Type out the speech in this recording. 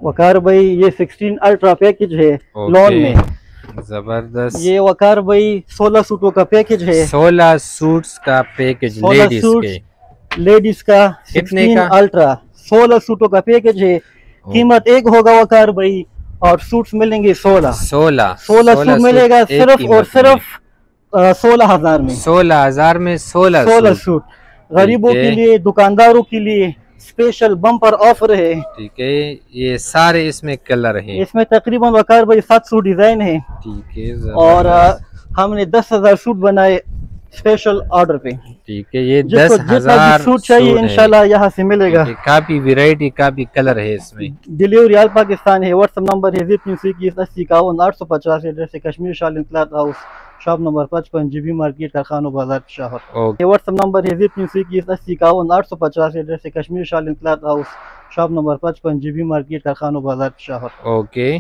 वकार भाई ये 16 ultra package है लॉन में। जबरदस्त। ये वकार भाई 16 सूटों का पैकेज है। 16 सूट्स का पैकेज 16 लेडीज सूट के लेडीज का कितने 16 का? अल्ट्रा 16 सूटों का पैकेज है। कीमत एक होगा वकार भाई और सूट्स मिलेंगे 16 सूट मिलेगा सिर्फ और सिर्फ 16,000 में। 16,000 में 16 सूट गरीबों के लिए, दुकानदारों के लिए स्पेशल बम्पर ऑफर है। ठीक है, ये सारे इसमें कलर हैं। इसमें तकरीबन वकार भाई 700 डिजाइन है। ठीक है, और हमने 10,000 सूट बनाए स्पेशल ऑर्डर पे। ठीक है, ये जिसको जितना 10,000 भी सूट चाहिए इंशाल्लाह यहाँ से मिलेगा। काफी वैरायटी, काफी कलर है इसमें। डिलीवरी ऑल पाकिस्तान है। व्हाट्सएप नंबर है 03218051 एड्रेस है Kashmir Shalin cloth house, shop number 55 GB market कारखाना बाजार पेशावर। व्हाट्सएप नंबर है 03218051 एड्रेस है Kashmir Shalin cloth house, shop number 55 GB market कारखाना बाजार पेशावर। ओके।